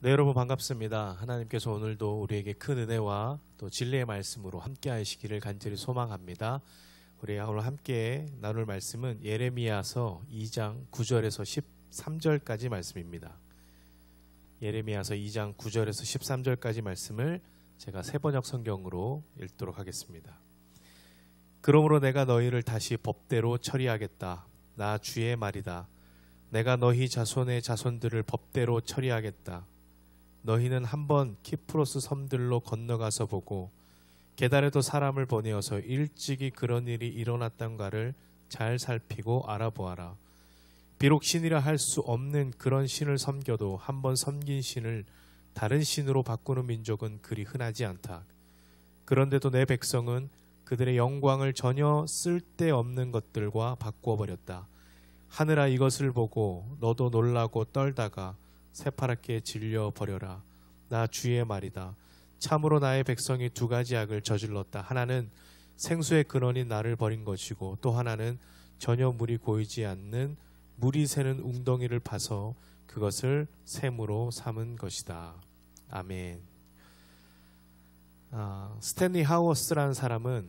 네, 여러분 반갑습니다. 하나님께서 오늘도 우리에게 큰 은혜와 또 진리의 말씀으로 함께 하시기를 간절히 소망합니다. 우리 오늘 함께 나눌 말씀은 예레미야서 2장 9절에서 13절까지 말씀입니다. 예레미야서 2장 9절에서 13절까지 말씀을 제가 새번역 성경으로 읽도록 하겠습니다. 그러므로 내가 너희를 다시 법대로 처리하겠다. 나 주의 말이다. 내가 너희 자손의 자손들을 법대로 처리하겠다. 너희는 한번 키프로스 섬들로 건너가서 보고 게달에도 사람을 보내어서 일찍이 그런 일이 일어났던가를 잘 살피고 알아보아라. 비록 신이라 할 수 없는 그런 신을 섬겨도 한번 섬긴 신을 다른 신으로 바꾸는 민족은 그리 흔하지 않다. 그런데도 내 백성은 그들의 영광을 전혀 쓸데없는 것들과 바꾸어 버렸다. 하늘아, 이것을 보고 너도 놀라고 떨다가 새파랗게 질려 버려라. 나 주의 말이다. 참으로 나의 백성이 두 가지 악을 저질렀다. 하나는 생수의 근원인 나를 버린 것이고, 또 하나는 전혀 물이 고이지 않는 물이 새는 웅덩이를 파서 그것을 샘으로 삼은 것이다. 아멘. 스탠리 하워스라는 사람은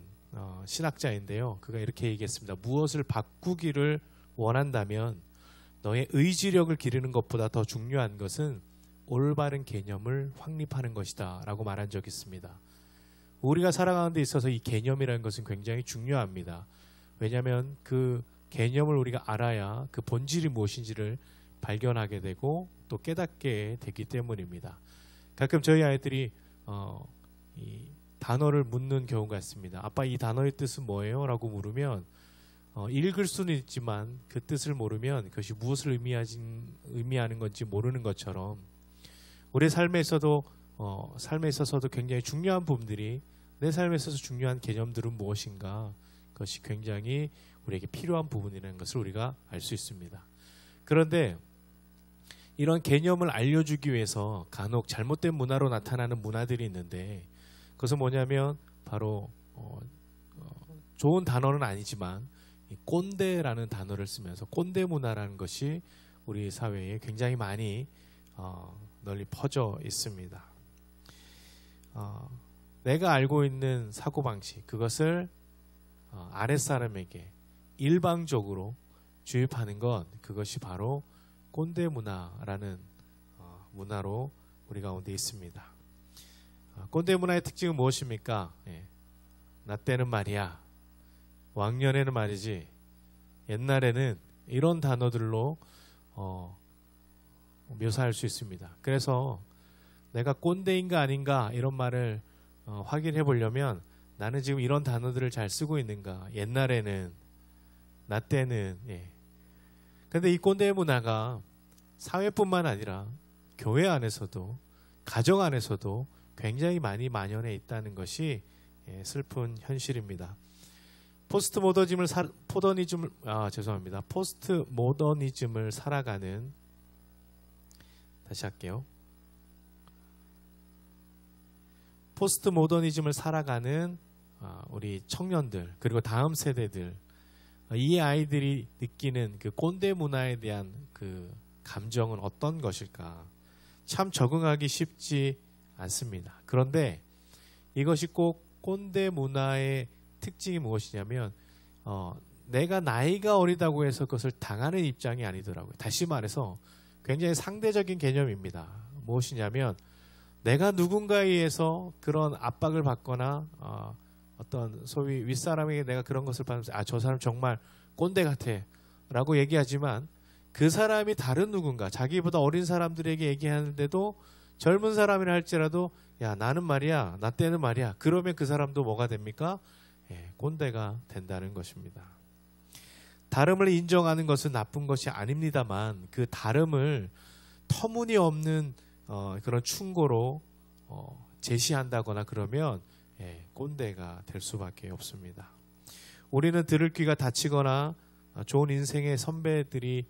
신학자인데요. 그가 이렇게 얘기했습니다. 무엇을 바꾸기를 원한다면 너의 의지력을 기르는 것보다 더 중요한 것은 올바른 개념을 확립하는 것이다 라고 말한 적이 있습니다. 우리가 살아가는 데 있어서 이 개념이라는 것은 굉장히 중요합니다. 왜냐하면 그 개념을 우리가 알아야 그 본질이 무엇인지를 발견하게 되고 또 깨닫게 되기 때문입니다. 가끔 저희 아이들이 이 단어를 묻는 경우가 있습니다. 아빠, 이 단어의 뜻은 뭐예요? 라고 물으면 읽을 수는 있지만 그 뜻을 모르면 그것이 무엇을 의미하는 건지 모르는 것처럼 우리 삶에 있어서도 굉장히 중요한 부분들이, 내 삶에 있어서 중요한 개념들은 무엇인가, 그것이 굉장히 우리에게 필요한 부분이라는 것을 우리가 알 수 있습니다. 그런데 이런 개념을 알려주기 위해서 간혹 잘못된 문화로 나타나는 문화들이 있는데, 그것은 뭐냐면 바로 좋은 단어는 아니지만 이 꼰대라는 단어를 쓰면서 꼰대 문화라는 것이 우리 사회에 굉장히 많이 널리 퍼져 있습니다. 내가 알고 있는 사고방식, 그것을 아랫사람에게 일방적으로 주입하는 것, 그것이 바로 꼰대 문화라는 문화로 우리 가운데 있습니다. 꼰대 문화의 특징은 무엇입니까? 나 때는 말이야, 왕년에는 말이지, 옛날에는, 이런 단어들로 묘사할 수 있습니다. 그래서 내가 꼰대인가 아닌가 이런 말을 확인해 보려면 나는 지금 이런 단어들을 잘 쓰고 있는가, 옛날에는, 나 때는. 근데 이 꼰대 문화가 사회뿐만 아니라 교회 안에서도, 가정 안에서도 굉장히 많이 만연해 있다는 것이 슬픈 현실입니다. 포스트 모더니즘을 살아가는, 다시 할게요. 포스트 모더니즘을 살아가는 우리 청년들, 그리고 다음 세대들, 이 아이들이 느끼는 그 꼰대 문화에 대한 그 감정은 어떤 것일까? 참 적응하기 쉽지 않습니다. 그런데 이것이 꼭 꼰대 문화의 특징이 무엇이냐면 내가 나이가 어리다고 해서 그것을 당하는 입장이 아니더라고요. 다시 말해서 굉장히 상대적인 개념입니다. 무엇이냐면 내가 누군가에 의해서 그런 압박을 받거나 어떤 소위 윗사람에게 내가 그런 것을 받으면서 저 사람 정말 꼰대 같아 라고 얘기하지만, 그 사람이 다른 누군가, 자기보다 어린 사람들에게 얘기하는데도 젊은 사람이라 할지라도 야, 나는 말이야, 나 때는 말이야, 그러면 그 사람도 뭐가 됩니까? 꼰대가 된다는 것입니다. 다름을 인정하는 것은 나쁜 것이 아닙니다만, 그 다름을 터무니없는 그런 충고로 제시한다거나 그러면 꼰대가 될 수밖에 없습니다. 우리는 들을 귀가 닫히거나 좋은 인생의 선배들이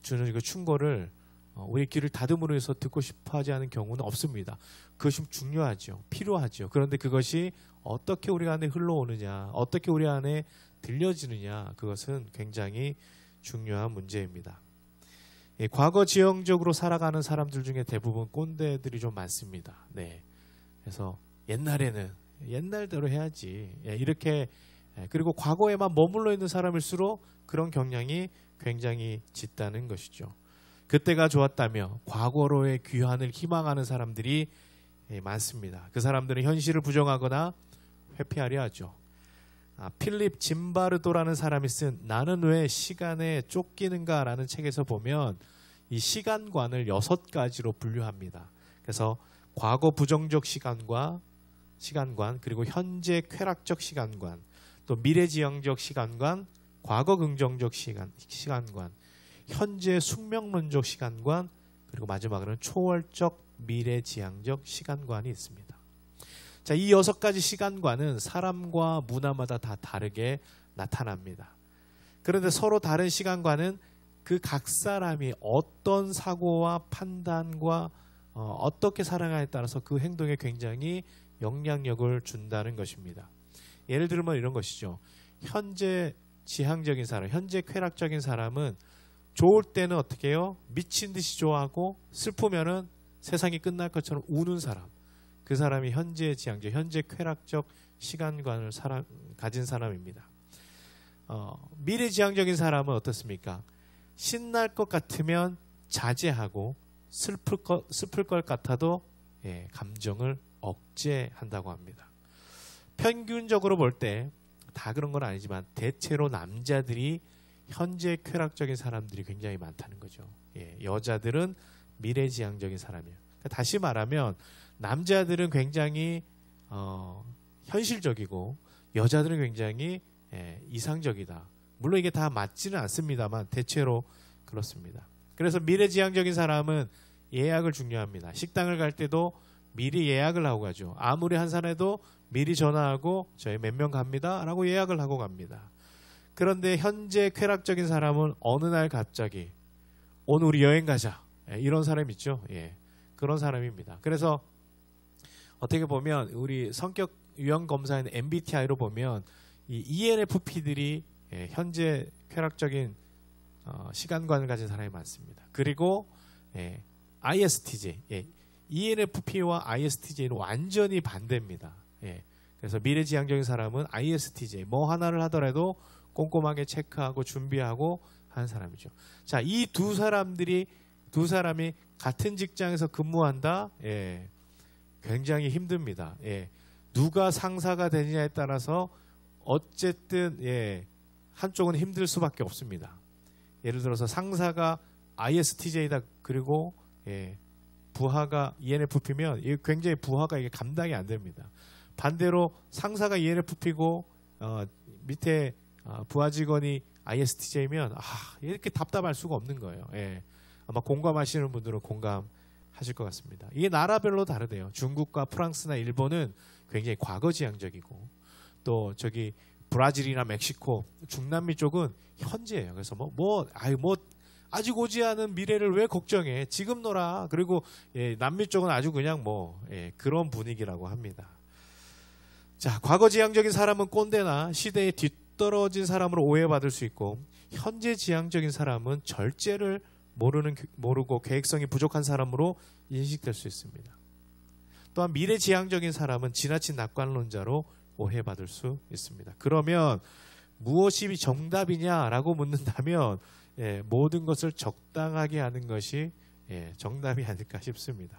주는 그 충고를 우리 귀를 닫음으로 해서 듣고 싶어 하지 않은 경우는 없습니다. 그것이 중요하죠. 필요하죠. 그런데 그것이 어떻게 우리 안에 흘러오느냐, 어떻게 우리 안에 들려지느냐, 그것은 굉장히 중요한 문제입니다. 과거 지형적으로 살아가는 사람들 중에 대부분 꼰대들이 좀 많습니다. 네. 그래서 옛날에는 옛날대로 해야지. 이렇게 그리고 과거에만 머물러 있는 사람일수록 그런 경향이 굉장히 짙다는 것이죠. 그때가 좋았다며 과거로의 귀환을 희망하는 사람들이 많습니다. 그 사람들은 현실을 부정하거나 회피하려 하죠. 필립 짐바르도라는 사람이 쓴 나는 왜 시간에 쫓기는가 라는 책에서 보면 이 시간관을 6가지로 분류합니다. 그래서 과거 부정적 시간관 그리고 현재 쾌락적 시간관, 또 미래지향적 시간관, 과거 긍정적 시간관, 현재 숙명론적 시간관, 그리고 마지막으로는 초월적 미래지향적 시간관이 있습니다. 자, 이 6가지 시간관은 사람과 문화마다 다 다르게 나타납니다. 그런데 서로 다른 시간관은 그 각 사람이 어떤 사고와 판단과 어떻게 살아가냐에 따라서 그 행동에 굉장히 영향력을 준다는 것입니다. 예를 들면 이런 것이죠. 현재 지향적인 사람, 현재 쾌락적인 사람은 좋을 때는 어떻게 해요? 미친 듯이 좋아하고 슬프면은 세상이 끝날 것처럼 우는 사람. 그 사람이 현재 지향적, 현재 쾌락적 시간관을 가진 사람입니다. 미래지향적인 사람은 어떻습니까? 신날 것 같으면 자제하고 슬플 것 같아도 감정을 억제한다고 합니다. 평균적으로 볼 때 다 그런 건 아니지만 대체로 남자들이 현재 쾌락적인 사람들이 굉장히 많다는 거죠. 여자들은 미래지향적인 사람이에요. 그러니까 다시 말하면 남자들은 굉장히 현실적이고 여자들은 굉장히 이상적이다. 물론 이게 다 맞지는 않습니다만 대체로 그렇습니다. 그래서 미래지향적인 사람은 예약을 중요합니다. 식당을 갈 때도 미리 예약을 하고 가죠. 아무리 한산해도 미리 전화하고 저희 몇 명 갑니다 라고 예약을 하고 갑니다. 그런데 현재 쾌락적인 사람은 어느 날 갑자기 오늘 우리 여행 가자 이런 사람 있죠. 그런 사람입니다. 그래서 어떻게 보면 우리 성격 유형 검사인 MBTI로 보면 이 ENFP들이 현재 쾌락적인 시간관을 가진 사람이 많습니다. 그리고 ISTJ, ENFP와 ISTJ는 완전히 반대입니다. 그래서 미래지향적인 사람은 ISTJ, 뭐 하나를 하더라도 꼼꼼하게 체크하고 준비하고 하는 사람이죠. 자, 이 두 사람이 같은 직장에서 근무한다? 굉장히 힘듭니다. 누가 상사가 되느냐에 따라서 어쨌든 한쪽은 힘들 수밖에 없습니다. 예를 들어서 상사가 ISTJ다 그리고 부하가 ENFP면 굉장히 부하가 이게 감당이 안 됩니다. 반대로 상사가 ENFP고 밑에 부하 직원이 ISTJ면 이렇게 답답할 수가 없는 거예요. 아마 공감하시는 분들은 공감하실 것 같습니다. 이게 나라별로 다르대요. 중국과 프랑스나 일본은 굉장히 과거지향적이고 또 저기 브라질이나 멕시코, 중남미 쪽은 현재예요. 그래서 아직 오지 않은 미래를 왜 걱정해? 지금 놀아. 그리고 남미 쪽은 아주 그냥 그런 분위기라고 합니다. 자, 과거지향적인 사람은 꼰대나 시대에 뒤떨어진 사람으로 오해받을 수 있고 현재지향적인 사람은 절제를 모르고 계획성이 부족한 사람으로 인식될 수 있습니다. 또한 미래지향적인 사람은 지나친 낙관론자로 오해받을 수 있습니다. 그러면 무엇이 정답이냐라고 묻는다면 모든 것을 적당하게 하는 것이 정답이 아닐까 싶습니다.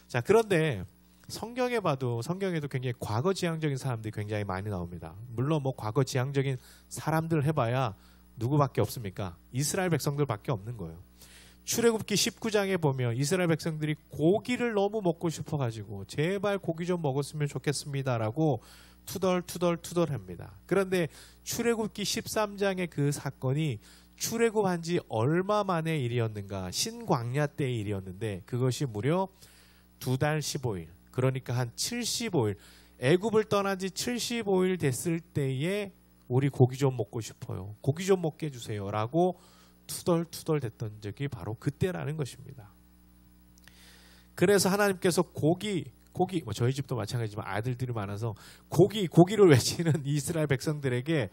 자, 그런데 성경에도 굉장히 과거지향적인 사람들이 굉장히 많이 나옵니다. 물론 과거지향적인 사람들 해봐야 누구밖에 없습니까? 이스라엘 백성들밖에 없는 거예요. 출애굽기 19장에 보면 이스라엘 백성들이 고기를 너무 먹고 싶어가지고 제발 고기 좀 먹었으면 좋겠습니다라고 투덜투덜합니다. 그런데 출애굽기 13장의 그 사건이 출애굽한 지 얼마 만의 일이었는가? 신광야 때의 일이었는데 그것이 무려 2달 15일, 그러니까 한 75일, 애굽을 떠난 지 75일 됐을 때에 우리 고기 좀 먹고 싶어요. 고기 좀 먹게 해주세요 라고 투덜투덜 됐던 적이 바로 그때라는 것입니다. 그래서 하나님께서 고기 저희 집도 마찬가지지만 아들들이 많아서 고기를 외치는 이스라엘 백성들에게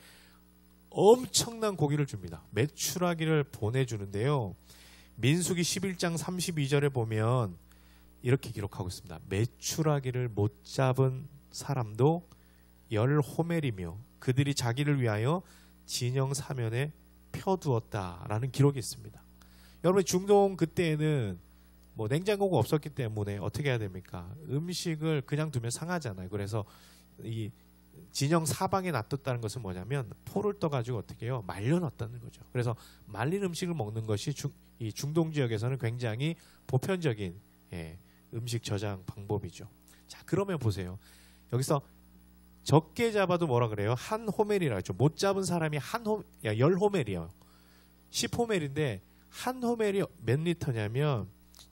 엄청난 고기를 줍니다. 메추라기를 보내주는데요. 민수기 11장 32절에 보면 이렇게 기록하고 있습니다. 메추라기를 못 잡은 사람도 10호멜이며 그들이 자기를 위하여 진영 사면에 펴두었다라는 기록이 있습니다. 여러분 중동 그때에는 뭐 냉장고가 없었기 때문에 어떻게 해야 됩니까? 음식을 그냥 두면 상하잖아요. 그래서 이 진영 사방에 놔뒀다는 것은 뭐냐면 포를 떠가지고 어떻게 해요? 말려놨다는 거죠. 그래서 말린 음식을 먹는 것이 이 중동 지역에서는 굉장히 보편적인 음식 저장 방법이죠. 자, 그러면 보세요. 여기서 적게 잡아도 뭐라 그래요? 한 호멜이라고 했죠. 못 잡은 사람이 10호멜이에요. 10호멜인데 한 호멜이 몇 리터냐면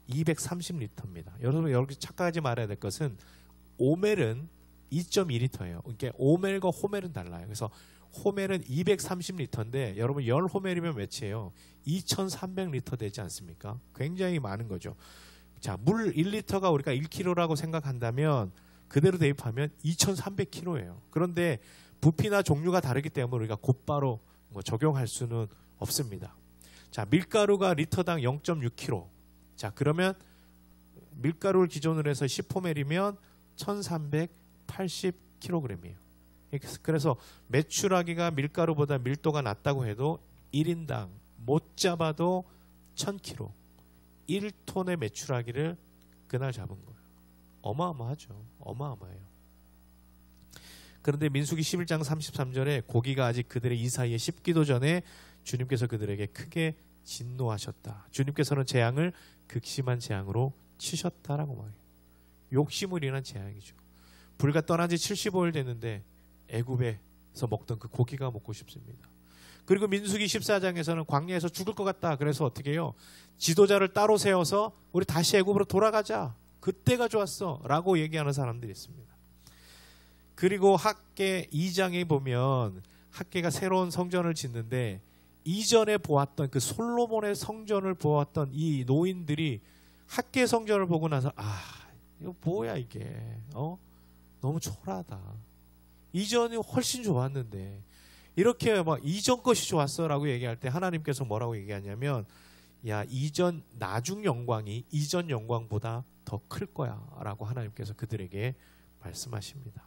230리터입니다. 여러분 여기 착각하지 말아야 될 것은 오멜은 2.2리터예요. 그러니까 오멜과 호멜은 달라요. 그래서 호멜은 230리터인데 여러분 10호멜이면 몇이에요? 2300리터 되지 않습니까? 굉장히 많은 거죠. 자, 물 1리터가 우리가 1kg라고 생각한다면 그대로 대입하면 2300kg예요. 그런데 부피나 종류가 다르기 때문에 우리가 곧바로 적용할 수는 없습니다. 자, 밀가루가 리터당 0.6kg. 자, 그러면 밀가루를 기준으로 해서 10호멜이면 1380kg이에요. 그래서 메추라기가 밀가루보다 밀도가 낮다고 해도 1인당 못 잡아도 1000kg, 1톤의 메추라기를 그날 잡은 거예요. 어마어마하죠. 어마어마해요. 그런데 민수기 11장 33절에 고기가 아직 그들의 이 사이에 씹기도 전에 주님께서 그들에게 크게 진노하셨다. 주님께서는 재앙을 극심한 재앙으로 치셨다라고 말해요. 욕심을 인한 재앙이죠. 불과 떠난 지 75일 됐는데 애굽에서 먹던 그 고기가 먹고 싶습니다. 그리고 민수기 14장에서는 광야에서 죽을 것 같다. 그래서 어떻게 해요? 지도자를 따로 세워서 우리 다시 애굽으로 돌아가자. 그때가 좋았어. 라고 얘기하는 사람들이 있습니다. 그리고 학계 2장에 보면 학계가 새로운 성전을 짓는데 이전에 보았던 그 솔로몬의 성전을 보았던 이 노인들이 학계 성전을 보고 나서 이거 뭐야 이게 너무 초라하다. 이전이 훨씬 좋았는데 이렇게 막 이전 것이 좋았어라고 얘기할 때 하나님께서 뭐라고 얘기하냐면 야, 이전 나중 영광이 이전 영광보다 더 클 거야라고 하나님께서 그들에게 말씀하십니다.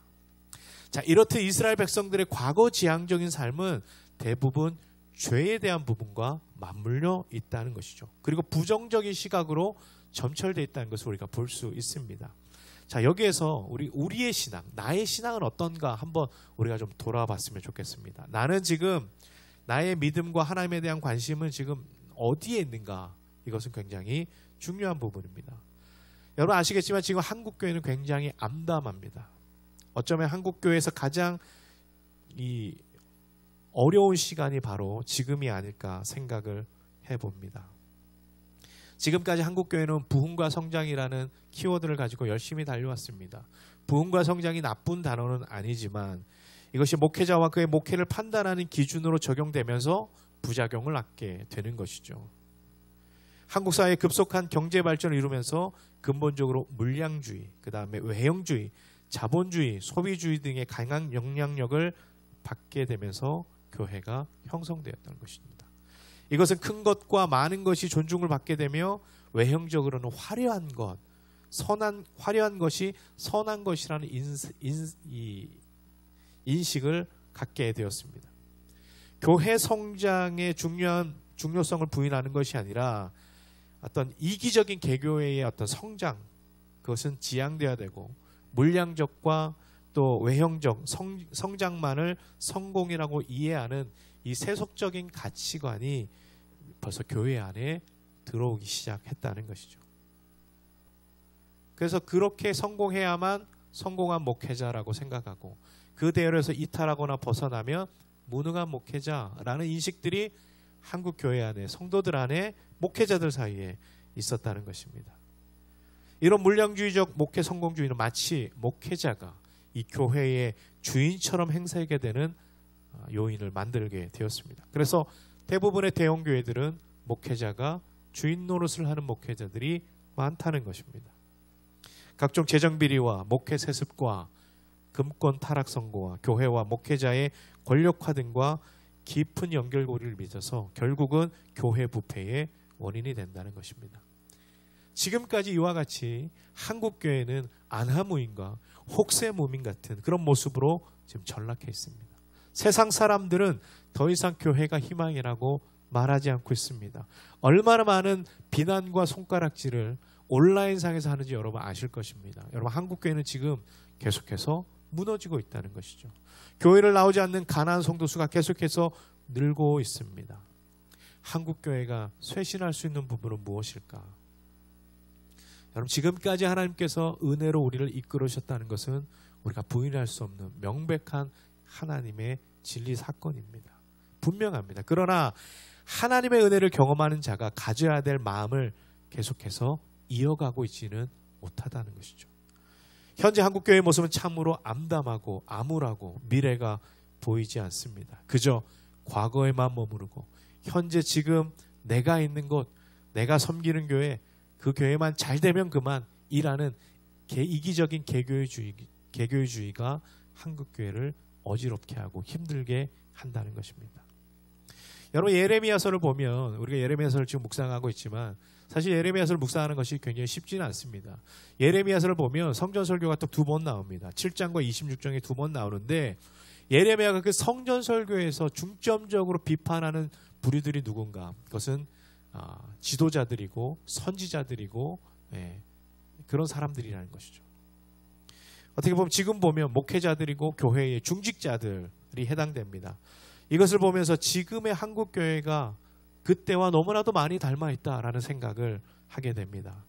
자, 이렇듯 이스라엘 백성들의 과거 지향적인 삶은 대부분 죄에 대한 부분과 맞물려 있다는 것이죠. 그리고 부정적인 시각으로 점철되어 있다는 것을 우리가 볼 수 있습니다. 자, 여기에서 우리의 신앙, 나의 신앙은 어떤가 한번 우리가 좀 돌아봤으면 좋겠습니다. 나는 지금 나의 믿음과 하나님에 대한 관심은 지금 어디에 있는가? 이것은 굉장히 중요한 부분입니다. 여러분 아시겠지만 지금 한국교회는 굉장히 암담합니다. 어쩌면 한국교회에서 가장 이 어려운 시간이 바로 지금이 아닐까 생각을 해봅니다. 지금까지 한국교회는 부흥과 성장이라는 키워드를 가지고 열심히 달려왔습니다. 부흥과 성장이 나쁜 단어는 아니지만 이것이 목회자와 그의 목회를 판단하는 기준으로 적용되면서 부작용을 낳게 되는 것이죠. 한국 사회의 급속한 경제 발전을 이루면서 근본적으로 물량주의, 그 다음에 외형주의, 자본주의, 소비주의 등의 강한 영향력을 받게 되면서 교회가 형성되었다는 것입니다. 이것은 큰 것과 많은 것이 존중을 받게 되며 외형적으로는 화려한 것, 화려한 것이 선한 것이라는 인식을 갖게 되었습니다. 교회 성장의 중요성을 부인하는 것이 아니라 어떤 이기적인 개교회의 어떤 성장, 그것은 지양되어야 되고 물량적과 또 외형적 성장만을 성공이라고 이해하는 이 세속적인 가치관이 벌써 교회 안에 들어오기 시작했다는 것이죠. 그래서 그렇게 성공해야만 성공한 목회자라고 생각하고 그 대열에서 이탈하거나 벗어나면 무능한 목회자라는 인식들이 한국 교회 안에 성도들 안에 목회자들 사이에 있었다는 것입니다. 이런 물량주의적 목회 성공주의는 마치 목회자가 이 교회의 주인처럼 행세하게 되는 요인을 만들게 되었습니다. 그래서 대부분의 대형 교회들은 목회자가 주인 노릇을 하는 목회자들이 많다는 것입니다. 각종 재정 비리와 목회 세습과 금권 타락 선고와 교회와 목회자의 권력화 등과 깊은 연결고리를 맺어서 결국은 교회 부패에 원인이 된다는 것입니다. 지금까지 이와 같이 한국교회는 안하무인과 혹세무민 같은 그런 모습으로 지금 전락해 있습니다. 세상 사람들은 더 이상 교회가 희망이라고 말하지 않고 있습니다. 얼마나 많은 비난과 손가락질을 온라인상에서 하는지 여러분 아실 것입니다. 여러분 한국교회는 지금 계속해서 무너지고 있다는 것이죠. 교회를 나오지 않는 가난한 성도수가 계속해서 늘고 있습니다. 한국교회가 쇄신할 수 있는 부분은 무엇일까? 여러분 지금까지 하나님께서 은혜로 우리를 이끌으셨다는 것은 우리가 부인할 수 없는 명백한 하나님의 진리 사건입니다. 분명합니다. 그러나 하나님의 은혜를 경험하는 자가 가져야 될 마음을 계속해서 이어가고 있지는 못하다는 것이죠. 현재 한국교회의 모습은 참으로 암담하고 암울하고 미래가 보이지 않습니다. 그저 과거에만 머무르고 현재 지금 내가 있는 곳, 내가 섬기는 교회, 그 교회만 잘 되면 그만 이라는 이기적인 개교주의가 한국교회를 어지럽게 하고 힘들게 한다는 것입니다. 여러분 예레미야서를 보면 우리가 예레미야서를 지금 묵상하고 있지만 사실 예레미야서를 묵상하는 것이 굉장히 쉽지는 않습니다. 예레미야서를 보면 성전 설교가 또 2번 나옵니다. 7장과 26장에 2번 나오는데 예레미야가 그 성전 설교에서 중점적으로 비판하는 부류들이 누군가? 그것은 지도자들이고 선지자들이고 그런 사람들이라는 것이죠. 어떻게 보면 지금 보면 목회자들이고 교회의 중직자들이 해당됩니다. 이것을 보면서 지금의 한국교회가 그때와 너무나도 많이 닮아 있다라는 생각을 하게 됩니다.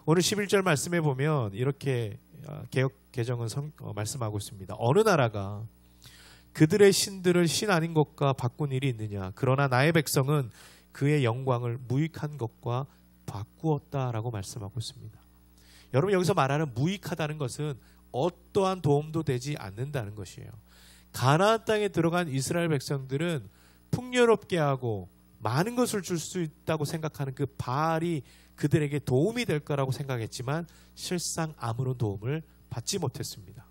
오늘 11절 말씀에 보면 이렇게 개역 개정은 말씀하고 있습니다. 어느 나라가 그들의 신들을 신 아닌 것과 바꾼 일이 있느냐? 그러나 나의 백성은 그의 영광을 무익한 것과 바꾸었다라고 말씀하고 있습니다. 여러분 여기서 말하는 무익하다는 것은 어떠한 도움도 되지 않는다는 것이에요. 가나안 땅에 들어간 이스라엘 백성들은 풍요롭게 하고 많은 것을 줄 수 있다고 생각하는 그 바알이 그들에게 도움이 될 거라고 생각했지만 실상 아무런 도움을 받지 못했습니다.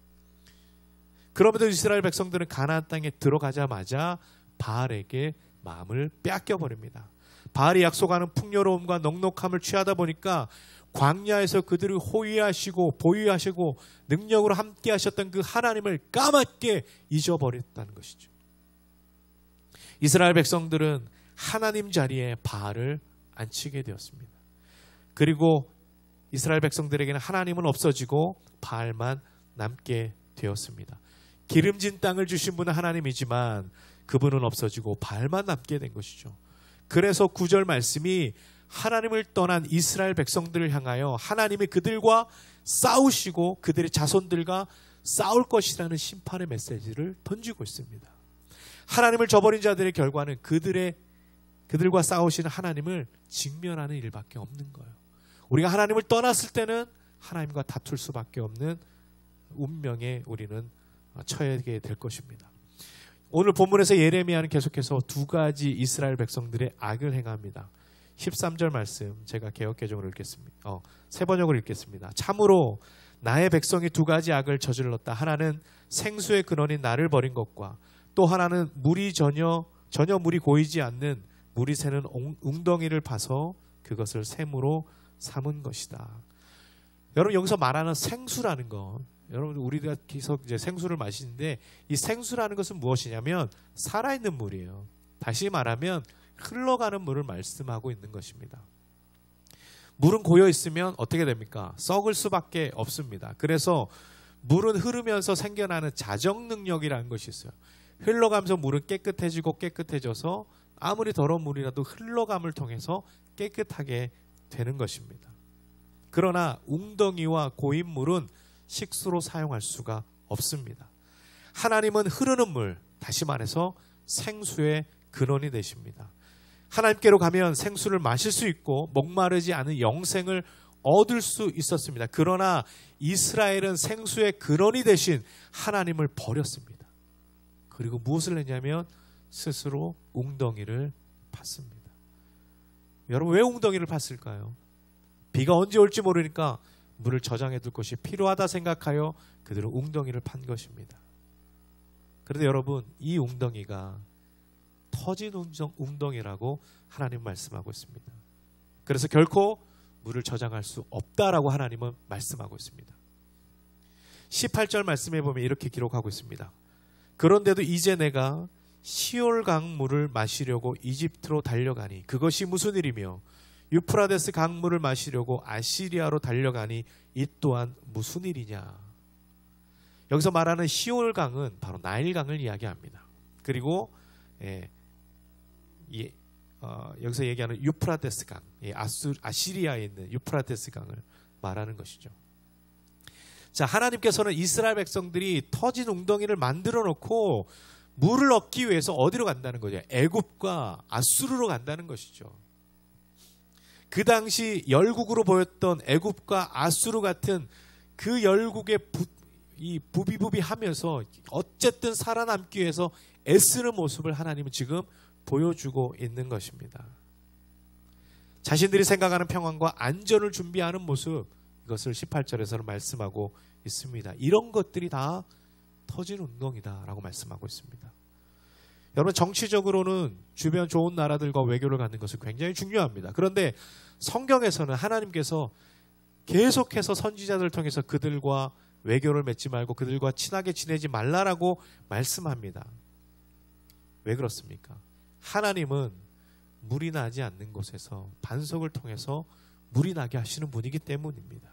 그럼에도 이스라엘 백성들은 가나안 땅에 들어가자마자 바알에게 마음을 빼앗겨버립니다. 바알이 약속하는 풍요로움과 넉넉함을 취하다 보니까 광야에서 그들을 호위하시고 보유하시고 능력으로 함께 하셨던 그 하나님을 까맣게 잊어버렸다는 것이죠. 이스라엘 백성들은 하나님 자리에 바알을 앉히게 되었습니다. 그리고 이스라엘 백성들에게는 하나님은 없어지고 바알만 남게 되었습니다. 기름진 땅을 주신 분은 하나님이지만 그분은 없어지고 바알만 남게 된 것이죠. 그래서 9절 말씀이 하나님을 떠난 이스라엘 백성들을 향하여 하나님이 그들과 싸우시고 그들의 자손들과 싸울 것이라는 심판의 메시지를 던지고 있습니다. 하나님을 저버린 자들의 결과는 그들과 싸우시는 하나님을 직면하는 일밖에 없는 거예요. 우리가 하나님을 떠났을 때는 하나님과 다툴 수밖에 없는 운명에 우리는 처하게 될 것입니다. 오늘 본문에서 예레미야는 계속해서 2가지 이스라엘 백성들의 악을 행합니다. 13절 말씀 제가 개역개정으로 읽겠습니다. 새 번역으로 읽겠습니다. 참으로 나의 백성이 2가지 악을 저질렀다. 하나는 생수의 근원인 나를 버린 것과 또 하나는 전혀 물이 고이지 않는 물이 새는 웅덩이를 파서 그것을 샘으로 삼은 것이다. 여러분 여기서 말하는 생수라는 건 여러분 우리가 계속 이제 생수를 마시는데 이 생수라는 것은 무엇이냐면 살아있는 물이에요. 다시 말하면 흘러가는 물을 말씀하고 있는 것입니다. 물은 고여 있으면 어떻게 됩니까? 썩을 수밖에 없습니다. 그래서 물은 흐르면서 생겨나는 자정 능력이라는 것이 있어요. 흘러가면서 물은 깨끗해져서 아무리 더러운 물이라도 흘러감을 통해서 깨끗하게 되는 것입니다. 그러나 웅덩이와 고인 물은 식수로 사용할 수가 없습니다. 하나님은 흐르는 물, 다시 말해서 생수의 근원이 되십니다. 하나님께로 가면 생수를 마실 수 있고 목마르지 않은 영생을 얻을 수 있었습니다. 그러나 이스라엘은 생수의 근원이 되신 하나님을 버렸습니다. 그리고 무엇을 했냐면 스스로 웅덩이를 팠습니다. 여러분 왜 웅덩이를 팠을까요? 비가 언제 올지 모르니까 물을 저장해 둘 것이 필요하다 생각하여 그들은 웅덩이를 판 것입니다. 그런데 여러분 이 웅덩이가 터진 웅덩이라고 하나님 말씀하고 있습니다. 그래서 결코 물을 저장할 수 없다라고 하나님은 말씀하고 있습니다. 18절 말씀해 보면 이렇게 기록하고 있습니다. 그런데도 이제 내가 시올강 물을 마시려고 이집트로 달려가니 그것이 무슨 일이며 유프라데스 강물을 마시려고 아시리아로 달려가니 이 또한 무슨 일이냐. 여기서 말하는 시올강은 바로 나일강을 이야기합니다. 그리고 여기서 얘기하는 유프라데스 강, 아시리아에 있는 유프라데스 강을 말하는 것이죠. 자, 하나님께서는 이스라엘 백성들이 터진 웅덩이를 만들어 놓고 물을 얻기 위해서 어디로 간다는 거죠? 애굽과 아수르로 간다는 것이죠. 그 당시 열국으로 보였던 애굽과 아수르 같은 그 열국의 부비부비하면서 어쨌든 살아남기 위해서 애쓰는 모습을 하나님은 지금 보여주고 있는 것입니다. 자신들이 생각하는 평안과 안전을 준비하는 모습, 이것을 18절에서는 말씀하고 있습니다. 이런 것들이 다 터진 웅덩이다라고 말씀하고 있습니다. 여러분, 정치적으로는 주변 좋은 나라들과 외교를 갖는 것은 굉장히 중요합니다. 그런데 성경에서는 하나님께서 계속해서 선지자들을 통해서 그들과 외교를 맺지 말고 그들과 친하게 지내지 말라라고 말씀합니다. 왜 그렇습니까? 하나님은 물이 나지 않는 곳에서 반석을 통해서 물이 나게 하시는 분이기 때문입니다.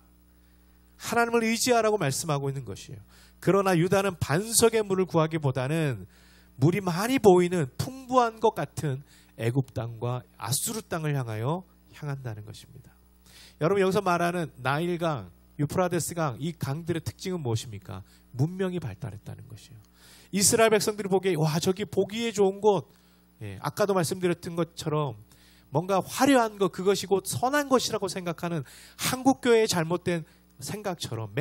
하나님을 의지하라고 말씀하고 있는 것이에요. 그러나 유다는 반석의 물을 구하기보다는 물이 많이 보이는 풍부한 것 같은 애굽 땅과 아수르 땅을 향한다는 것입니다. 여러분, 여기서 말하는 나일강, 유프라데스강, 이 강들의 특징은 무엇입니까? 문명이 발달했다는 것이에요. 이스라엘 백성들이 보기에 와, 저기 보기에 좋은 곳, 아까도 말씀드렸던 것처럼 뭔가 화려한 것, 그것이 곧 선한 것이라고 생각하는 한국교회의 잘못된 생각처럼,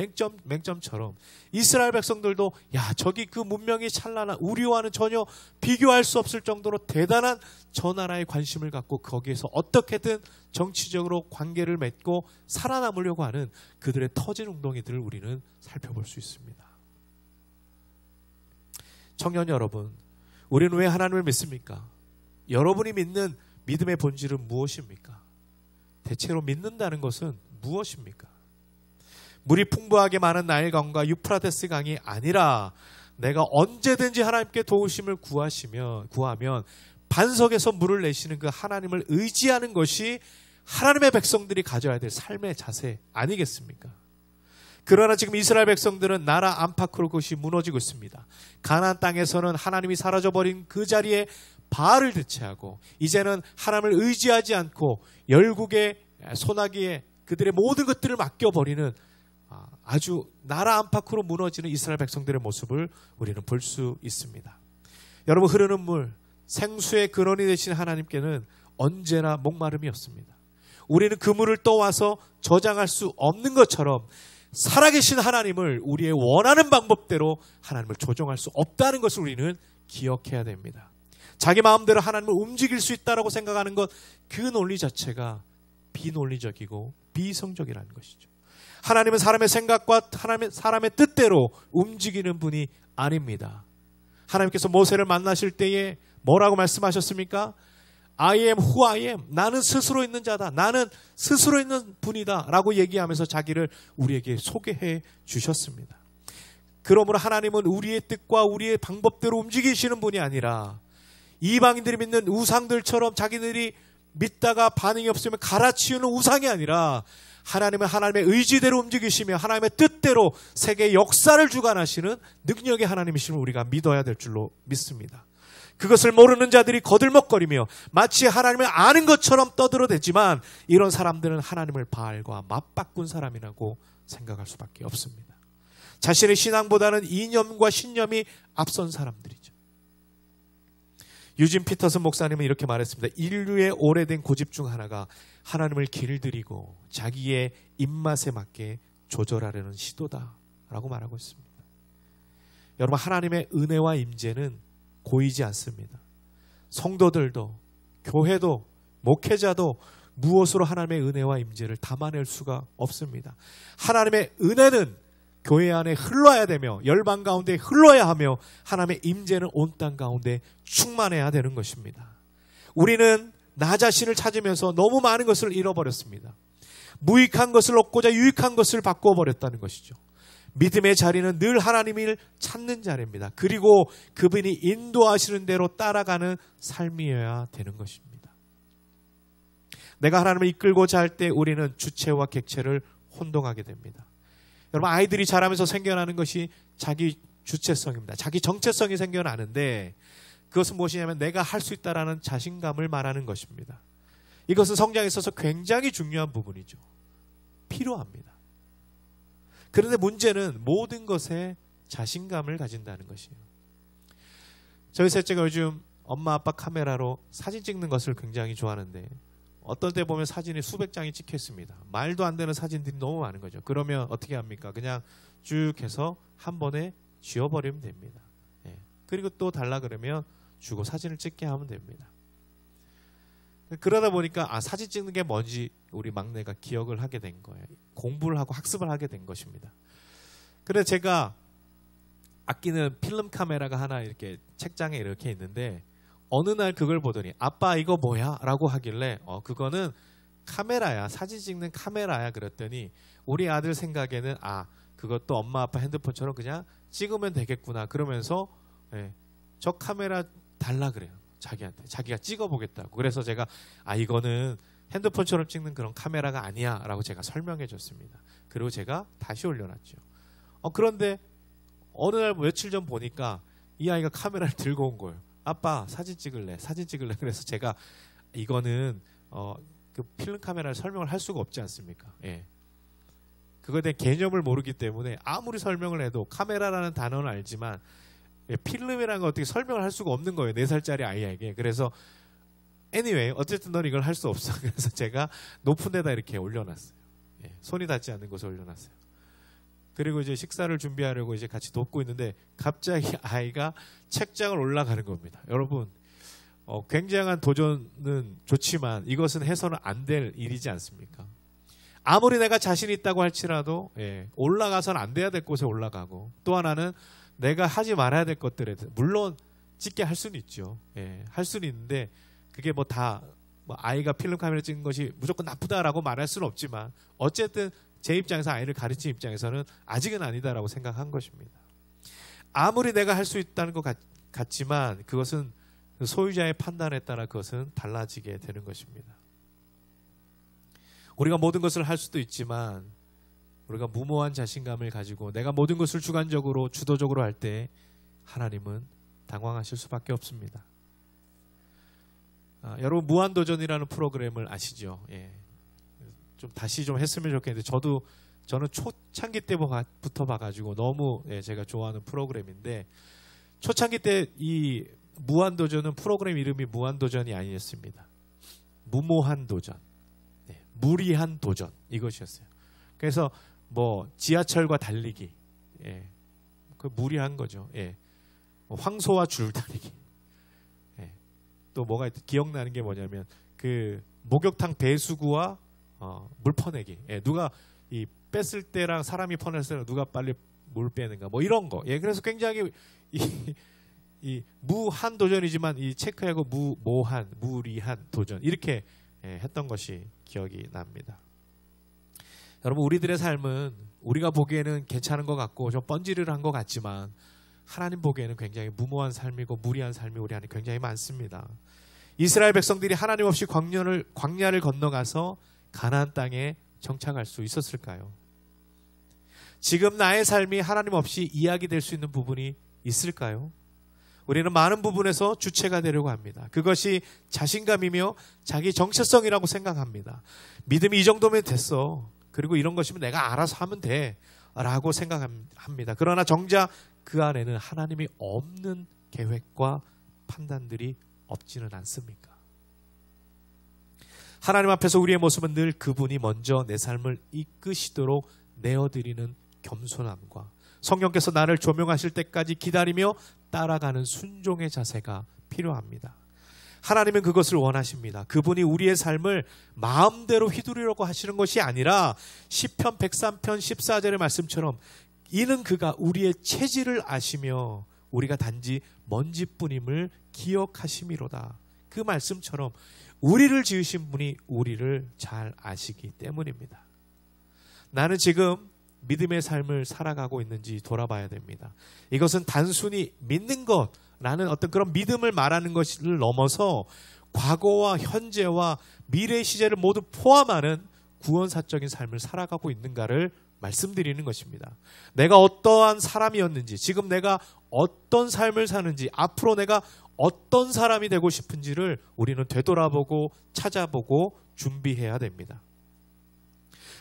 맹점처럼 이스라엘 백성들도 야, 저기 그 문명이 찬란한, 우리와는 전혀 비교할 수 없을 정도로 대단한 저 나라에 관심을 갖고 거기에서 어떻게든 정치적으로 관계를 맺고 살아남으려고 하는 그들의 터진 웅덩이들을 우리는 살펴볼 수 있습니다. 청년 여러분, 우리는 왜 하나님을 믿습니까? 여러분이 믿는 믿음의 본질은 무엇입니까? 대체로 믿는다는 것은 무엇입니까? 물이 풍부하게 많은 나일강과 유프라데스 강이 아니라 내가 언제든지 하나님께 도우심을 구하면 반석에서 물을 내시는 그 하나님을 의지하는 것이 하나님의 백성들이 가져야 될 삶의 자세 아니겠습니까? 그러나 지금 이스라엘 백성들은 나라 안팎으로 그것이 무너지고 있습니다. 가나안 땅에서는 하나님이 사라져버린 그 자리에 바알을 대체하고 이제는 하나님을 의지하지 않고 열국의 소나기에 그들의 모든 것들을 맡겨버리는 아주 나라 안팎으로 무너지는 이스라엘 백성들의 모습을 우리는 볼 수 있습니다. 여러분, 흐르는 물, 생수의 근원이 되신 하나님께는 언제나 목마름이 없습니다. 우리는 그 물을 떠와서 저장할 수 없는 것처럼 살아계신 하나님을 우리의 원하는 방법대로 하나님을 조정할 수 없다는 것을 우리는 기억해야 됩니다. 자기 마음대로 하나님을 움직일 수 있다고 생각하는 것, 그 논리 자체가 비논리적이고 비이성적이라는 것이죠. 하나님은 사람의 생각과 사람의 뜻대로 움직이는 분이 아닙니다. 하나님께서 모세를 만나실 때에 뭐라고 말씀하셨습니까? I am who I am. 나는 스스로 있는 자다. 나는 스스로 있는 분이다. 라고 얘기하면서 자기를 우리에게 소개해 주셨습니다. 그러므로 하나님은 우리의 뜻과 우리의 방법대로 움직이시는 분이 아니라 이방인들이 믿는 우상들처럼 자기들이 믿다가 반응이 없으면 갈아치우는 우상이 아니라 하나님은 하나님의 의지대로 움직이시며 하나님의 뜻대로 세계의 역사를 주관하시는 능력의 하나님이심을 우리가 믿어야 될 줄로 믿습니다. 그것을 모르는 자들이 거들먹거리며 마치 하나님을 아는 것처럼 떠들어대지만 이런 사람들은 하나님을 바알과 맞바꾼 사람이라고 생각할 수밖에 없습니다. 자신의 신앙보다는 이념과 신념이 앞선 사람들이죠. 유진 피터슨 목사님은 이렇게 말했습니다. 인류의 오래된 고집 중 하나가 하나님을 길들이고 자기의 입맛에 맞게 조절하려는 시도다라고 말하고 있습니다. 여러분, 하나님의 은혜와 임재는 고이지 않습니다. 성도들도 교회도 목회자도 무엇으로 하나님의 은혜와 임재를 담아낼 수가 없습니다. 하나님의 은혜는 교회 안에 흘러야 되며 열방 가운데 흘러야 하며 하나님의 임재는 온 땅 가운데 충만해야 되는 것입니다. 우리는 나 자신을 찾으면서 너무 많은 것을 잃어버렸습니다. 무익한 것을 얻고자 유익한 것을 바꾸어 버렸다는 것이죠. 믿음의 자리는 늘 하나님을 찾는 자리입니다. 그리고 그분이 인도하시는 대로 따라가는 삶이어야 되는 것입니다. 내가 하나님을 이끌고자 할 때 우리는 주체와 객체를 혼동하게 됩니다. 여러분, 아이들이 자라면서 생겨나는 것이 자기 주체성입니다. 자기 정체성이 생겨나는데 그것은 무엇이냐면 내가 할 수 있다라는 자신감을 말하는 것입니다. 이것은 성장에 있어서 굉장히 중요한 부분이죠. 필요합니다. 그런데 문제는 모든 것에 자신감을 가진다는 것이에요. 저희 셋째가 요즘 엄마 아빠 카메라로 사진 찍는 것을 굉장히 좋아하는데 어떨 때 보면 사진이 수백 장이 찍혀 있습니다. 말도 안 되는 사진들이 너무 많은 거죠. 그러면 어떻게 합니까? 그냥 쭉 해서 한 번에 지워버리면 됩니다. 그리고 또 달라 그러면 주고 사진을 찍게 하면 됩니다. 그러다 보니까 사진 찍는 게 뭔지 우리 막내가 기억을 하게 된 거예요. 공부를 하고 학습을 하게 된 것입니다. 그래서 제가 아끼는 필름 카메라가 하나 이렇게 책장에 이렇게 있는데 어느 날 그걸 보더니 아빠 이거 뭐야? 라고 하길래 그거는 카메라야. 사진 찍는 카메라야. 그랬더니 우리 아들 생각에는 그것도 엄마 아빠 핸드폰처럼 그냥 찍으면 되겠구나. 그러면서 저 카메라 달라 그래요. 자기한테. 자기가 찍어보겠다고. 그래서 제가 이거는 핸드폰처럼 찍는 그런 카메라가 아니야 라고 제가 설명해 줬습니다. 그리고 제가 다시 올려놨죠. 그런데 어느 날 며칠 전 보니까 이 아이가 카메라를 들고 온 거예요. 아빠 사진 찍을래. 그래서 제가 이거는 그 필름 카메라를 설명을 할 수가 없지 않습니까? 그거에 대한 개념을 모르기 때문에 아무리 설명을 해도 카메라라는 단어는 알지만 필름이라는 거 어떻게 설명을 할 수가 없는 거예요. 4살짜리 아이에게. 그래서 anyway 어쨌든 넌 이걸 할 수 없어. 그래서 제가 높은 데다 이렇게 올려놨어요. 손이 닿지 않는 곳에 올려놨어요. 그리고 이제 식사를 준비하려고 이제 같이 돕고 있는데 갑자기 아이가 책장을 올라가는 겁니다. 여러분, 굉장한 도전은 좋지만 이것은 해서는 안 될 일이지 않습니까? 아무리 내가 자신 있다고 할지라도 올라가서는 안 돼야 될 곳에 올라가고 또 하나는 내가 하지 말아야 될 것들에 물론 찍게 할 수는 있죠. 할 수는 있는데 그게 아이가 필름 카메라 찍는 것이 무조건 나쁘다라고 말할 수는 없지만 어쨌든 제 입장에서 아이를 가르치는 입장에서는 아직은 아니다라고 생각한 것입니다. 아무리 내가 할 수 있다는 것 같지만 그것은 소유자의 판단에 따라 그것은 달라지게 되는 것입니다. 우리가 모든 것을 할 수도 있지만 우리가 무모한 자신감을 가지고 내가 모든 것을 주관적으로 주도적으로 할 때 하나님은 당황하실 수밖에 없습니다. 여러분 무한도전이라는 프로그램을 아시죠? 좀 다시 좀 했으면 좋겠는데 저는 초창기 때부터 봐가지고 너무 제가 좋아하는 프로그램인데 초창기 때 이 무한도전은 프로그램 이름이 무한도전이 아니었습니다. 무모한 도전, 무리한 도전 이것이었어요. 그래서 지하철과 달리기, 그 무리한 거죠. 황소와 줄다리기. 또 뭐가 기억나는 게 뭐냐면 그 목욕탕 배수구와 물 퍼내기. 누가 이 뺐을 때랑 사람이 퍼냈을 때 누가 빨리 물 빼는가 이런 거. 그래서 굉장히 이 무한 도전이지만 이 체크하고 무모한 무리한 도전 이렇게 했던 것이 기억이 납니다. 여러분 우리들의 삶은 우리가 보기에는 괜찮은 것 같고 좀 번지르르한 것 같지만 하나님 보기에는 굉장히 무모한 삶이고 무리한 삶이 우리 안에 굉장히 많습니다. 이스라엘 백성들이 하나님 없이 광야를 건너가서 가나안 땅에 정착할 수 있었을까요? 지금 나의 삶이 하나님 없이 이야기될 수 있는 부분이 있을까요? 우리는 많은 부분에서 주체가 되려고 합니다. 그것이 자신감이며 자기 정체성이라고 생각합니다. 믿음이 이 정도면 됐어. 그리고 이런 것이면 내가 알아서 하면 돼. 라고 생각합니다. 그러나 정작 그 안에는 하나님이 없는 계획과 판단들이 없지는 않습니까? 하나님 앞에서 우리의 모습은 늘 그분이 먼저 내 삶을 이끄시도록 내어드리는 겸손함과 성령께서 나를 조명하실 때까지 기다리며 따라가는 순종의 자세가 필요합니다. 하나님은 그것을 원하십니다. 그분이 우리의 삶을 마음대로 휘두르려고 하시는 것이 아니라 시편 103편 14절의 말씀처럼 이는 그가 우리의 체질을 아시며 우리가 단지 먼지뿐임을 기억하심이로다. 그 말씀처럼 우리를 지으신 분이 우리를 잘 아시기 때문입니다. 나는 지금 믿음의 삶을 살아가고 있는지 돌아봐야 됩니다. 이것은 단순히 믿는 것라는 어떤 그런 믿음을 말하는 것을 넘어서 과거와 현재와 미래 시제를 모두 포함하는 구원사적인 삶을 살아가고 있는가를 말씀드리는 것입니다. 내가 어떠한 사람이었는지, 지금 내가 어떤 삶을 사는지, 앞으로 내가 어떤 사람이 되고 싶은지를 우리는 되돌아보고 찾아보고 준비해야 됩니다.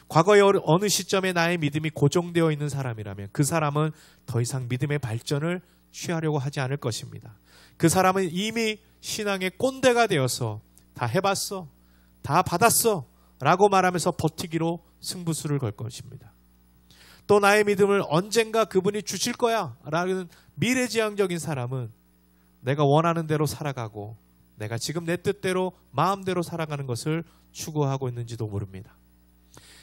과거의 어느 시점에 나의 믿음이 고정되어 있는 사람이라면 그 사람은 더 이상 믿음의 발전을 취하려고 하지 않을 것입니다. 그 사람은 이미 신앙의 꼰대가 되어서 다 해봤어, 다 받았어 라고 말하면서 버티기로 승부수를 걸 것입니다. 또 나의 믿음을 언젠가 그분이 주실 거야 라는 미래지향적인 사람은 내가 원하는 대로 살아가고 내가 지금 내 뜻대로 마음대로 살아가는 것을 추구하고 있는지도 모릅니다.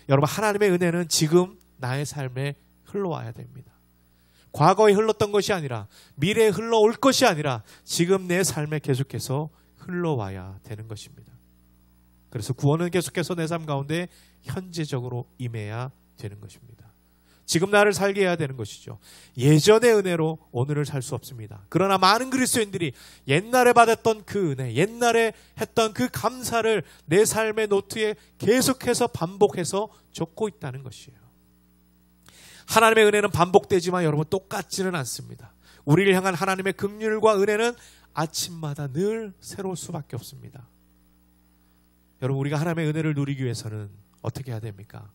여러분, 하나님의 은혜는 지금 나의 삶에 흘러와야 됩니다. 과거에 흘렀던 것이 아니라, 미래에 흘러올 것이 아니라 지금 내 삶에 계속해서 흘러와야 되는 것입니다. 그래서 구원은 계속해서 내 삶 가운데 현재적으로 임해야 되는 것입니다. 지금 나를 살게 해야 되는 것이죠. 예전의 은혜로 오늘을 살 수 없습니다. 그러나 많은 그리스도인들이 옛날에 받았던 그 은혜, 옛날에 했던 그 감사를 내 삶의 노트에 계속해서 반복해서 적고 있다는 것이에요. 하나님의 은혜는 반복되지만 여러분 똑같지는 않습니다. 우리를 향한 하나님의 긍휼과 은혜는 아침마다 늘 새로울 수밖에 없습니다. 여러분, 우리가 하나님의 은혜를 누리기 위해서는 어떻게 해야 됩니까?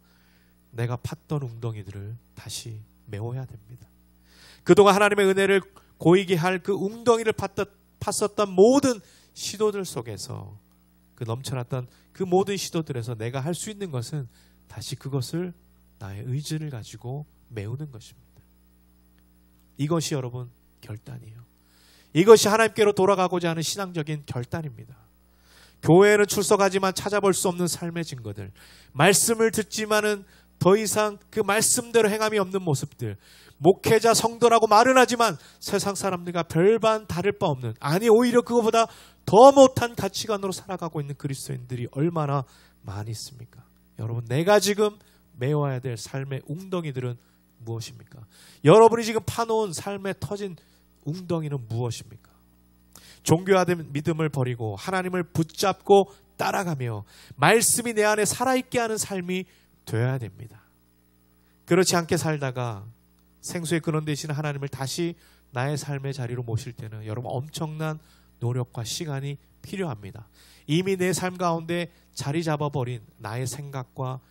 내가 팠던 웅덩이들을 다시 메워야 됩니다. 그동안 하나님의 은혜를 고이게 할 그 웅덩이를 팠었던 모든 시도들 속에서, 그 넘쳐났던 그 모든 시도들에서 내가 할 수 있는 것은 다시 그것을 나의 의지를 가지고 메우는 것입니다. 이것이 여러분 결단이에요. 이것이 하나님께로 돌아가고자 하는 신앙적인 결단입니다. 교회에는 출석하지만 찾아볼 수 없는 삶의 증거들, 말씀을 듣지만은 더 이상 그 말씀대로 행함이 없는 모습들, 목회자 성도라고 말은 하지만 세상 사람들과 별반 다를 바 없는, 아니 오히려 그거보다 더 못한 가치관으로 살아가고 있는 그리스도인들이 얼마나 많이 있습니까? 여러분, 내가 지금 메워야 될 삶의 웅덩이들은 무엇입니까? 여러분이 지금 파놓은 삶에 터진 웅덩이는 무엇입니까? 종교화된 믿음을 버리고 하나님을 붙잡고 따라가며 말씀이 내 안에 살아있게 하는 삶이 되어야 됩니다. 그렇지 않게 살다가 생수의 근원 되시는 하나님을 다시 나의 삶의 자리로 모실 때는 여러분 엄청난 노력과 시간이 필요합니다. 이미 내 삶 가운데 자리 잡아버린 나의 생각과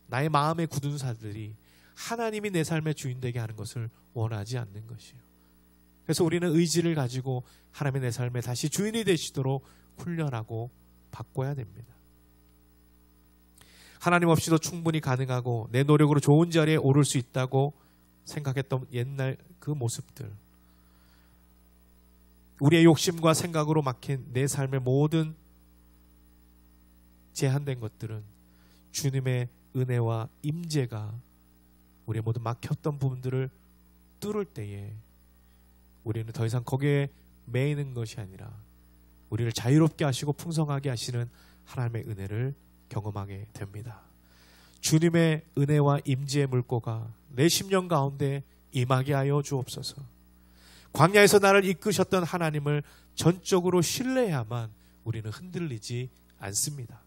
나의 마음의 굳은 살들이 하나님이 내 삶의 주인 되게 하는 것을 원하지 않는 것이에요. 그래서 우리는 의지를 가지고 하나님의 내 삶에 다시 주인이 되시도록 훈련하고 바꿔야 됩니다. 하나님 없이도 충분히 가능하고 내 노력으로 좋은 자리에 오를 수 있다고 생각했던 옛날 그 모습들, 우리의 욕심과 생각으로 막힌 내 삶의 모든 제한된 것들은 주님의 은혜와 임재가 우리의 모든 막혔던 부분들을 뚫을 때에 우리는 더 이상 거기에 매이는 것이 아니라 우리를 자유롭게 하시고 풍성하게 하시는 하나님의 은혜를 경험하게 됩니다. 주님의 은혜와 임재의 물고가 내 심령 가운데 임하게 하여 주옵소서. 광야에서 나를 이끄셨던 하나님을 전적으로 신뢰해야만 우리는 흔들리지 않습니다.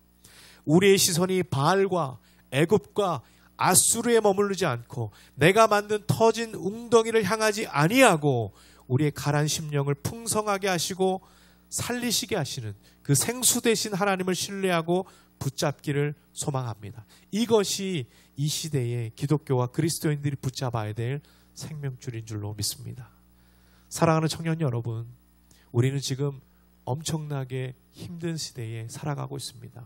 우리의 시선이 바알과 애굽과 아수르에 머무르지 않고 내가 만든 터진 웅덩이를 향하지 아니하고 우리의 가란 심령을 풍성하게 하시고 살리시게 하시는 그 생수 되신 하나님을 신뢰하고 붙잡기를 소망합니다. 이것이 이 시대의 기독교와 그리스도인들이 붙잡아야 될 생명줄인 줄로 믿습니다. 사랑하는 청년 여러분, 우리는 지금 엄청나게 힘든 시대에 살아가고 있습니다.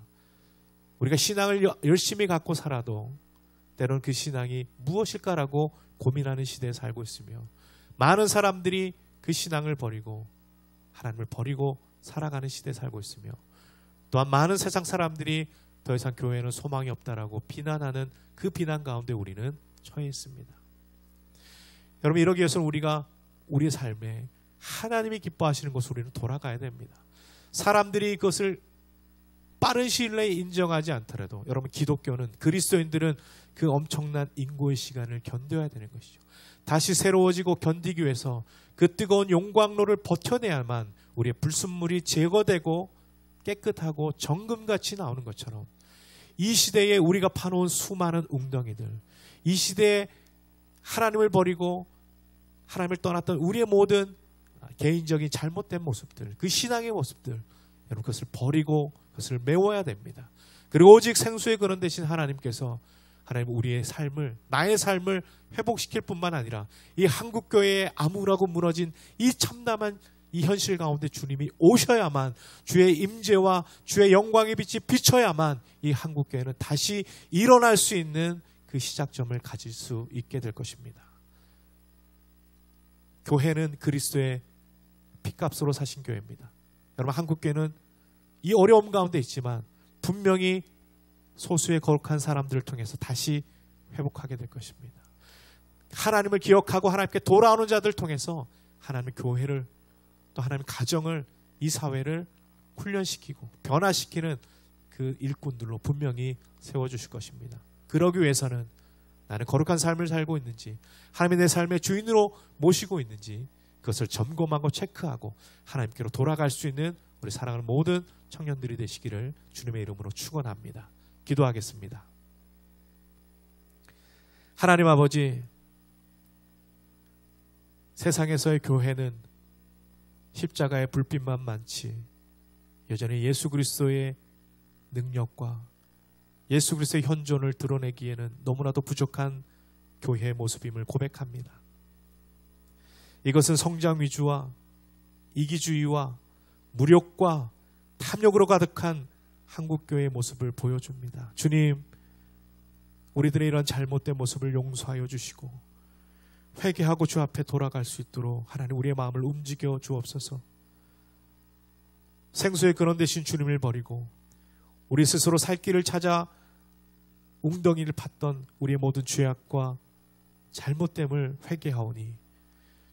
우리가 신앙을 열심히 갖고 살아도 때로는 그 신앙이 무엇일까라고 고민하는 시대에 살고 있으며, 많은 사람들이 그 신앙을 버리고 하나님을 버리고 살아가는 시대에 살고 있으며, 또한 많은 세상 사람들이 더 이상 교회에는 소망이 없다라고 비난하는 그 비난 가운데 우리는 처해 있습니다. 여러분, 이러기 위해서는 우리가 우리의 삶에 하나님이 기뻐하시는 것으로 우리는 돌아가야 됩니다. 사람들이 그것을 빠른 시일 내에 인정하지 않더라도 여러분, 기독교는, 그리스도인들은 그 엄청난 인고의 시간을 견뎌야 되는 것이죠. 다시 새로워지고 견디기 위해서 그 뜨거운 용광로를 버텨내야만 우리의 불순물이 제거되고 깨끗하고 정금같이 나오는 것처럼, 이 시대에 우리가 파놓은 수많은 웅덩이들, 이 시대에 하나님을 버리고 하나님을 떠났던 우리의 모든 개인적인 잘못된 모습들, 그 신앙의 모습들, 여러분 그것을 버리고 그것을 메워야 됩니다. 그리고 오직 생수의 근원 되신 하나님께서 하나님 우리의 삶을, 나의 삶을 회복시킬 뿐만 아니라 이 한국교회의 암울하고 무너진 이 참담한 이 현실 가운데 주님이 오셔야만, 주의 임재와 주의 영광의 빛이 비쳐야만 이 한국교회는 다시 일어날 수 있는 그 시작점을 가질 수 있게 될 것입니다. 교회는 그리스도의 피값으로 사신 교회입니다. 여러분, 한국교회는 이 어려움 가운데 있지만 분명히 소수의 거룩한 사람들을 통해서 다시 회복하게 될 것입니다. 하나님을 기억하고 하나님께 돌아오는 자들을 통해서 하나님의 교회를, 또 하나님의 가정을, 이 사회를 훈련시키고 변화시키는 그 일꾼들로 분명히 세워주실 것입니다. 그러기 위해서는 나는 거룩한 삶을 살고 있는지, 하나님이 내 삶의 주인으로 모시고 있는지 그것을 점검하고 체크하고 하나님께로 돌아갈 수 있는 우리 사랑하는 모든 청년들이 되시기를 주님의 이름으로 축원합니다. 기도하겠습니다. 하나님 아버지, 세상에서의 교회는 십자가의 불빛만 많지 여전히 예수 그리스도의 능력과 예수 그리스도의 현존을 드러내기에는 너무나도 부족한 교회의 모습임을 고백합니다. 이것은 성장 위주와 이기주의와 무력과 탐욕으로 가득한 한국교회의 모습을 보여줍니다. 주님, 우리들의 이런 잘못된 모습을 용서하여 주시고 회개하고 주 앞에 돌아갈 수 있도록 하나님 우리의 마음을 움직여 주옵소서. 생수의 근원 되신 주님을 버리고 우리 스스로 살 길을 찾아 웅덩이를 팠던 우리의 모든 죄악과 잘못됨을 회개하오니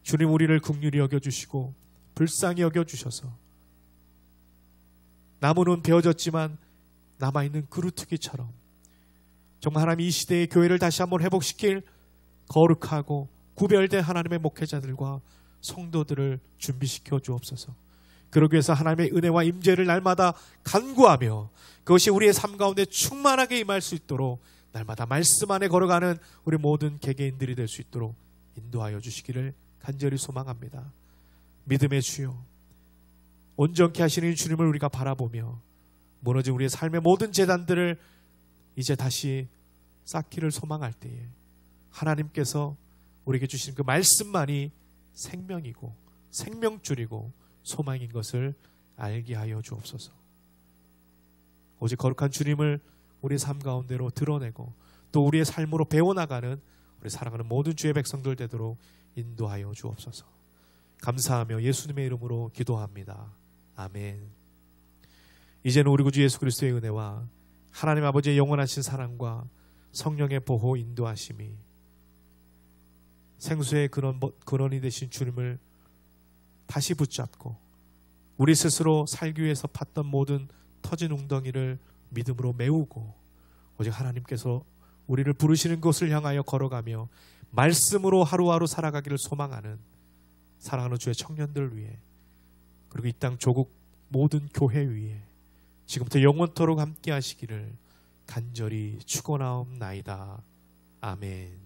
주님, 우리를 긍휼히 여겨주시고 불쌍히 여겨주셔서 나무는 베어졌지만 남아있는 그루트기처럼 정말 하나님 이 시대의 교회를 다시 한번 회복시킬 거룩하고 구별된 하나님의 목회자들과 성도들을 준비시켜 주옵소서. 그러기 위해서 하나님의 은혜와 임재를 날마다 간구하며 그것이 우리의 삶 가운데 충만하게 임할 수 있도록 날마다 말씀 안에 걸어가는 우리 모든 개개인들이 될 수 있도록 인도하여 주시기를 간절히 소망합니다. 믿음의 주여, 온전케 하시는 주님을 우리가 바라보며 무너진 우리의 삶의 모든 재단들을 이제 다시 쌓기를 소망할 때에 하나님께서 우리에게 주신 그 말씀만이 생명이고 생명줄이고 소망인 것을 알게 하여 주옵소서. 오직 거룩한 주님을 우리의 삶 가운데로 드러내고 또 우리의 삶으로 배워나가는 우리 사랑하는 모든 주의 백성들 되도록 인도하여 주옵소서. 감사하며 예수님의 이름으로 기도합니다. 아멘. 이제는 우리 구주 예수 그리스도의 은혜와 하나님 아버지의 영원하신 사랑과 성령의 보호 인도하심이 생수의 근원이 되신 주님을 다시 붙잡고 우리 스스로 살기 위해서 팠던 모든 터진 웅덩이를 믿음으로 메우고 오직 하나님께서 우리를 부르시는 곳을 향하여 걸어가며 말씀으로 하루하루 살아가기를 소망하는 사랑하는 주의 청년들 위해, 그리고 이 땅 조국 모든 교회 위에 지금부터 영원토록 함께 하시기를 간절히 축원하옵나이다. 아멘.